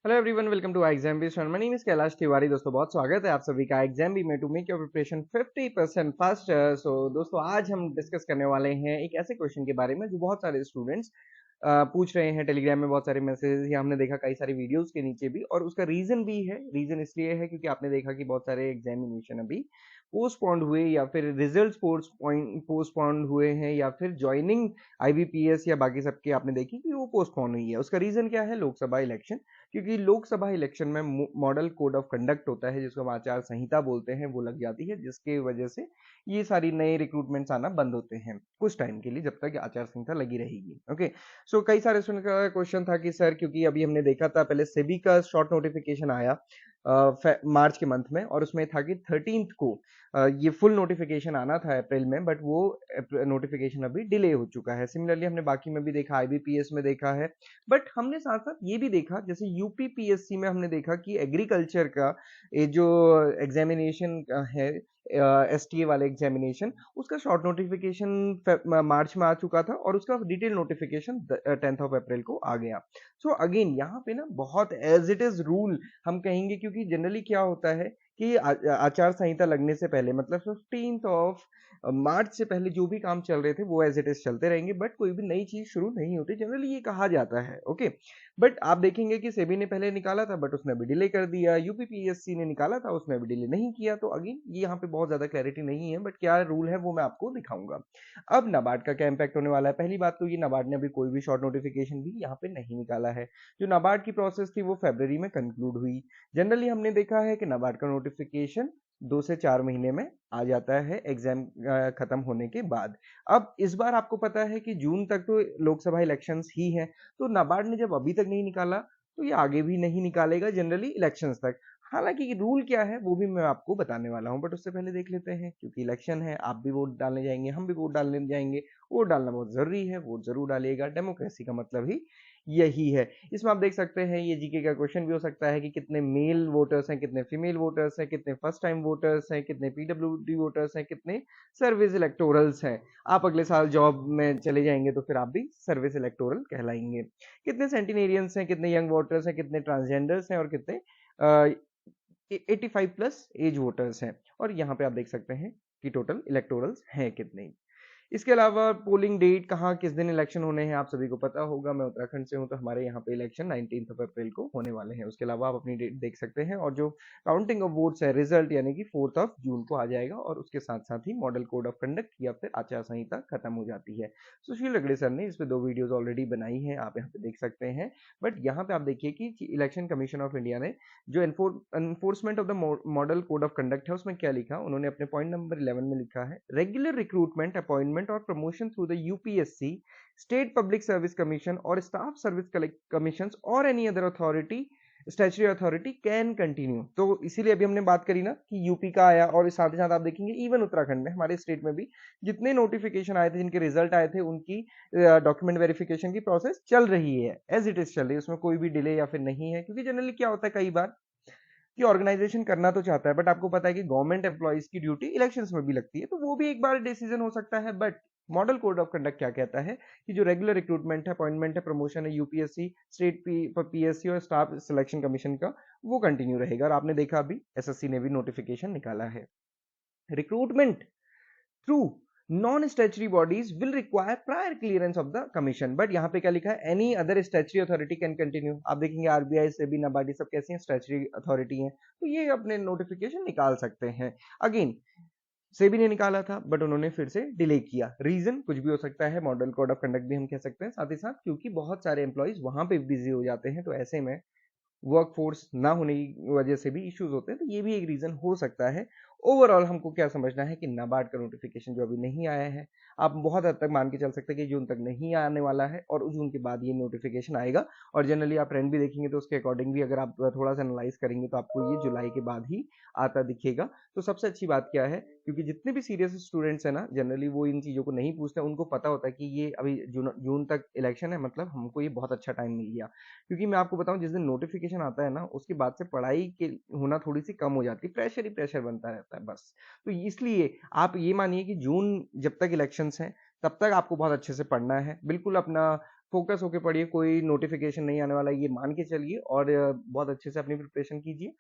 Hello everyone, welcome to exam B. My name is Kailash Tiwari. दोस्तों बहुत स्वागत है आप सभी का एग्जाम बी में to make your preparation 50% faster. So दोस्तों आज हम डिस्कस करने वाले हैं एक ऐसे क्वेश्चन के बारे में जो बहुत सारे स्टूडेंट्स पूछ रहे हैं। टेलीग्राम में बहुत सारे मैसेजेस या हमने देखा कई सारी वीडियोस के नीचे भी, और उसका रीजन भी है। रीजन इसलिए है क्योंकि आपने देखा कि बहुत सारे एग्जामिनेशन अभी पोस्टपोन्ड हुए या फिर रिजल्ट्स पोस्टपोन्ड हुए हैं, या फिर ज्वाइनिंग आईबीपीएस या बाकी सबके आपने देखी कि वो पोस्टपोन हुई है। उसका रीजन क्या है? लोकसभा इलेक्शन। क्योंकि लोकसभा इलेक्शन में मॉडल कोड ऑफ कंडक्ट होता है, जिसको हम आचार संहिता बोलते हैं, वो लग जाती है, जिसके वजह से ये सारी नए रिक्रूटमेंट्स आना बंद होते हैं कुछ टाइम के लिए, जब तक आचार संहिता लगी रहेगी। ओके, सो कई सारे स्टूडेंट का क्वेश्चन था कि सर, क्योंकि अभी हमने देखा था पहले सेबी का शॉर्ट नोटिफिकेशन आया मार्च के मंथ में, और उसमें था कि 13th को ये फुल नोटिफिकेशन आना था अप्रैल में, बट वो नोटिफिकेशन अभी डिले हो चुका है। सिमिलरली हमने बाकी में भी देखा, आईबीपीएस में देखा है, बट हमने साथ साथ ये भी देखा, जैसे यूपीपीएससी में हमने देखा कि एग्रीकल्चर का ये जो एग्जामिनेशन है, एसटीए वाले एग्जामिनेशन, उसका शॉर्ट नोटिफिकेशन मार्च में आ चुका था, और उसका detail notification 10th of April को आ गया। सो अगेन यहाँ पे ना बहुत एज इट इज रूल हम कहेंगे, क्योंकि जनरली क्या होता है कि आचार संहिता लगने से पहले, मतलब 15th ऑफ मार्च से पहले जो भी काम चल रहे थे वो एज इट इज चलते रहेंगे, बट कोई भी नई चीज शुरू नहीं होती, जनरली ये कहा जाता है। ओके, बट आप देखेंगे कि सेबी ने पहले निकाला था, बट उसने अभी डिले कर दिया। यूपीपीएससी ने निकाला था, उसने अभी डिले नहीं किया। तो अगेन ये यहाँ पे बहुत ज्यादा क्लैरिटी नहीं है, बट क्या रूल है वो मैं आपको दिखाऊंगा। अब नाबार्ड का क्या इम्पैक्ट होने वाला है? पहली बात तो ये, नाबार्ड ने अभी कोई भी शॉर्ट नोटिफिकेशन भी यहाँ पे नहीं निकाला है। जो नाबार्ड की प्रोसेस थी वो फरवरी में कंक्लूड हुई। जनरली हमने देखा है कि नाबार्ड का नोटिफिकेशन 2 से 4 महीने में आ जाता है एग्जाम खत्म होने के बाद। अब इस बार आपको पता है कि जून तक तो लोकसभा इलेक्शंस ही है, तो नाबार्ड ने जब अभी तक नहीं निकाला तो ये आगे भी नहीं निकालेगा जनरली इलेक्शंस तक। हालांकि रूल क्या है वो भी मैं आपको बताने वाला हूं, बट उससे पहले देख लेते हैं, क्योंकि इलेक्शन है, आप भी वोट डालने जाएंगे, हम भी वोट डालने जाएंगे। वोट डालना बहुत जरूरी है, वोट जरूर डालिएगा। डेमोक्रेसी का मतलब ही यही है। इसमें आप देख सकते हैं, ये जीके का क्वेश्चन भी हो सकता है कि कितने मेल वोटर्स हैं, कितने फीमेल वोटर्स हैं, कितने फर्स्ट टाइम वोटर्स हैं, कितने पीडब्ल्यूडी वोटर्स हैं, कितने सर्विस इलेक्टोरल्स हैं। आप अगले साल जॉब में चले जाएंगे तो फिर आप भी सर्विस इलेक्टोरल कहलाएंगे। कितने सेंटिनेरियंस हैं, कितने यंग वोटर्स हैं, कितने ट्रांसजेंडर्स हैं, और कितने 85 प्लस एज वोटर्स हैं। और यहाँ पे आप देख सकते हैं कि टोटल इलेक्टोरल्स हैं कितने। इसके अलावा पोलिंग डेट, कहाँ किस दिन इलेक्शन होने हैं, आप सभी को पता होगा। मैं उत्तराखंड से हूं, तो हमारे यहाँ पे इलेक्शन 19th ऑफ अप्रैल को होने वाले हैं। उसके अलावा आप अपनी डेट देख सकते हैं, और जो काउंटिंग ऑफ वोट्स है, रिजल्ट यानी कि 4th ऑफ जून को आ जाएगा, और उसके साथ साथ ही मॉडल कोड ऑफ कंडक्ट या फिर आचार संहिता खत्म हो जाती है। सुशील रगड़े सर ने इस पे 2 वीडियोस ऑलरेडी बनाई हैं, आप यहाँ पे देख सकते हैं। बट यहाँ पे आप देखिए कि इलेक्शन कमीशन ऑफ इंडिया ने जो enforcement of the model code of conduct है, उसमें क्या लिखा, उन्होंने अपने पॉइंट नंबर 11 में लिखा है, रेगुलर रिक्रूटमेंट, अपॉइंटमेंट और promotion through the UPSC, state public service commission और स्टाफ सर्विस कमीशन और any other authority, statutory authority can continue. तो इसीलिए अभी हमने बात करी ना कि यूपी का आया, और साथ ही साथ आप देखेंगे इवन उत्तराखंड में, हमारे स्टेट में भी जितने नोटिफिकेशन आए थे, जिनके रिजल्ट आए थे, उनकी डॉक्यूमेंट वेरिफिकेशन की प्रोसेस चल रही है, एज इट इज चल रही है। उसमें कोई भी डिले या फिर नहीं है, क्योंकि जनरली क्या होता है कई बार कि ऑर्गेनाइजेशन करना तो चाहता है, बट आपको पता है कि गवर्नमेंट एम्प्लॉइज की ड्यूटी इलेक्शंस में भी लगती है, तो वो भी एक बार डिसीजन हो सकता है। But model code of conduct क्या कहता है कि जो रेगुलर रिक्रूटमेंट है, अपॉइंटमेंट है, प्रमोशन है, यूपीएससी, स्टेट पीएससी और स्टाफ सिलेक्शन कमीशन का, वो कंटिन्यू रहेगा। और आपने देखा अभी एसएससी ने भी नोटिफिकेशन निकाला है। Recruitment through non statutory bodies will require prior clearance of the commission. But यहाँ पे क्या लिखा है, any other statutory authority can continue. आप देखेंगे आरबीआई से भी, नाबार्ड, सब कैसी हैं, स्टैच्यूटरी अथॉरिटी हैं, तो ये अपने नोटिफिकेशन निकाल सकते हैं। अगेन सेबी ने निकाला था, बट उन्होंने फिर से डिले किया। रीजन कुछ भी हो सकता है, मॉडल कोड ऑफ कंडक्ट भी हम कह सकते हैं, साथ ही साथ क्योंकि बहुत सारे एम्प्लॉइज वहां पे बिजी हो जाते हैं, तो ऐसे में वर्कफोर्स ना होने की वजह से भी इश्यूज होते हैं, तो ये भी एक रीजन हो सकता है। ओवरऑल हमको क्या समझना है कि नाबार्ड का नोटिफिकेशन जो अभी नहीं आया है, आप बहुत हद तक मान के चल सकते हैं कि जून तक नहीं आने वाला है, और जून के बाद ये नोटिफिकेशन आएगा। और जनरली आप ट्रेंड भी देखेंगे तो उसके अकॉर्डिंग भी अगर आप थोड़ा सा एनालाइज करेंगे, तो आपको ये जुलाई के बाद ही आता दिखेगा। तो सबसे अच्छी बात क्या है, क्योंकि जितने भी सीरियस स्टूडेंट्स हैं ना, जनरली वो इन चीजों को नहीं पूछते, उनको पता होता है कि ये अभी जून तक इलेक्शन है, मतलब हमको ये बहुत अच्छा टाइम मिल गया। क्योंकि मैं आपको बताऊं, जिस दिन नोटिफिकेशन आता है ना, उसके बाद से पढ़ाई के होना थोड़ी सी कम हो जाती है, प्रेशर ही प्रेशर बनता रहता है बस। तो इसलिए आप ये मानिए कि जून जब तक इलेक्शंस हैं, तब तक आपको बहुत अच्छे से पढ़ना है, बिल्कुल अपना फोकस होके पढ़िए, कोई नोटिफिकेशन नहीं आने वाला है ये मान के चलिए, और बहुत अच्छे से अपनी प्रिपरेशन कीजिए।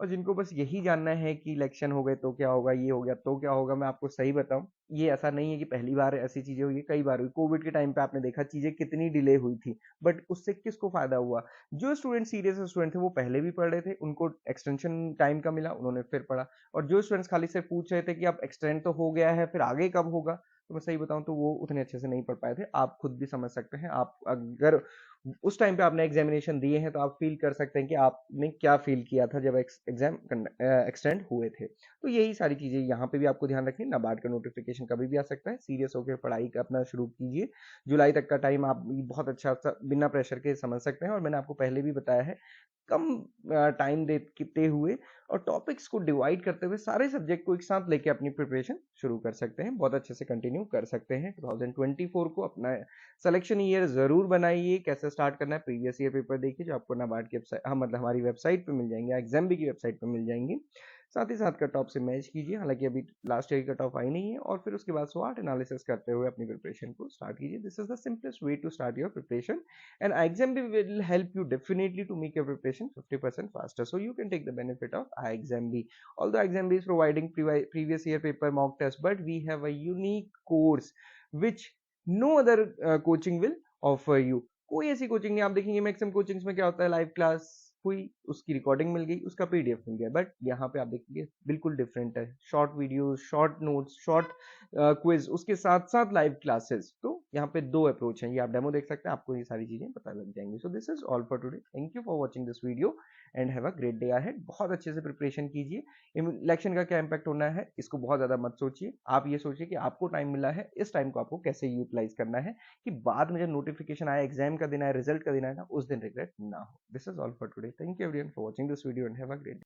और जिनको बस यही जानना है कि इलेक्शन हो गए तो क्या होगा, ये हो गया तो क्या होगा, मैं आपको सही बताऊं, ये ऐसा नहीं है कि पहली बार ऐसी चीजें हुई, कई बार हुई। कोविड के टाइम पे आपने देखा चीजें कितनी डिले हुई थी, बट उससे किसको फायदा हुआ? जो स्टूडेंट सीरियस स्टूडेंट थे वो पहले भी पढ़ रहे थे, उनको एक्सटेंशन टाइम का मिला, उन्होंने फिर पढ़ा। और जो स्टूडेंट्स खाली से पूछ रहे थे कि अब एक्सटेंड तो हो गया है, फिर आगे कब होगा, तो मैं सही बताऊं तो वो उतने अच्छे से नहीं पढ़ पाए थे। आप खुद भी समझ सकते हैं, आप अगर उस टाइम पे आपने एग्जामिनेशन दिए हैं तो आप फील कर सकते हैं कि आपने क्या फील किया था जब एग्जाम एक्सटेंड हुए थे। तो यही सारी चीजें यहाँ पे भी आपको ध्यान रखनी है। नाबार्ड का नोटिफिकेशन कभी भी आ सकता है, सीरियस होकर पढ़ाई का अपना शुरू कीजिए। जुलाई तक का टाइम आप बहुत अच्छा बिना प्रेशर के समझ सकते हैं, और मैंने आपको पहले भी बताया है, कम टाइम देते हुए और टॉपिक्स को डिवाइड करते हुए सारे सब्जेक्ट को एक साथ लेके अपनी प्रिपरेशन शुरू कर सकते हैं, बहुत अच्छे से कंटिन्यू कर सकते हैं। 2024 को अपना सिलेक्शन ईयर जरूर बनाइए। कैसे स्टार्ट करना है, प्रीवियस ईयर पेपर देखिए जो आपको नाबार्ड की वेबसाइट, हाँ मतलब हमारी वेबसाइट पे मिल जाएंगे, एग्जाम भी की वेबसाइट पे मिल जाएंगे। साथ ही साथ कट ऑफ से मैच कीजिए, हालांकि अभी लास्ट ईयर की कट ऑफ आई नहीं है, और फिर उसके बाद स्वॉट एनालिसिस करते हुए अपनी प्रिपरेशन को स्टार्ट कीजिए। This is the simplest way to start your preparation, and iXambi will help you definitely to make your preparation 50% faster, so you can take the benefit of iXambi. Although iXambi is providing previous year paper mock test, but we have a unique course which no other coaching will offer you. कोई ऐसी coaching नहीं। आप देखेंगे maximum coachings में क्या होता है, live class हुई, उसकी रिकॉर्डिंग मिल गई, उसका पीडीएफ मिल गया, बट यहाँ पे आप देखेंगे बिल्कुल डिफरेंट है। Short videos, short notes, short quiz, उसके साथ साथ लाइव क्लासेस। तो यहाँ पे दो अप्रोच हैं, ये आप डेमो देख सकते हैं, आपको ये सारी चीजें पता लग जाएंगी। So this is all for today, thank you for watching this video and have a great day ahead. बहुत अच्छे से प्रिपरेशन कीजिए। इलेक्शन का क्या इंपैक्ट होना है इसको बहुत ज्यादा मत सोचिए, आप ये सोचिए कि आपको टाइम मिला है, इस टाइम को आपको कैसे यूटिलाइज करना है, कि बाद में जब नोटिफिकेशन आए, एग्जाम का दिन आए, रिजल्ट का दिन आए ना, उस दिन रिग्रेट ना हो। This is all for today, thank you everyone for watching this video and have a great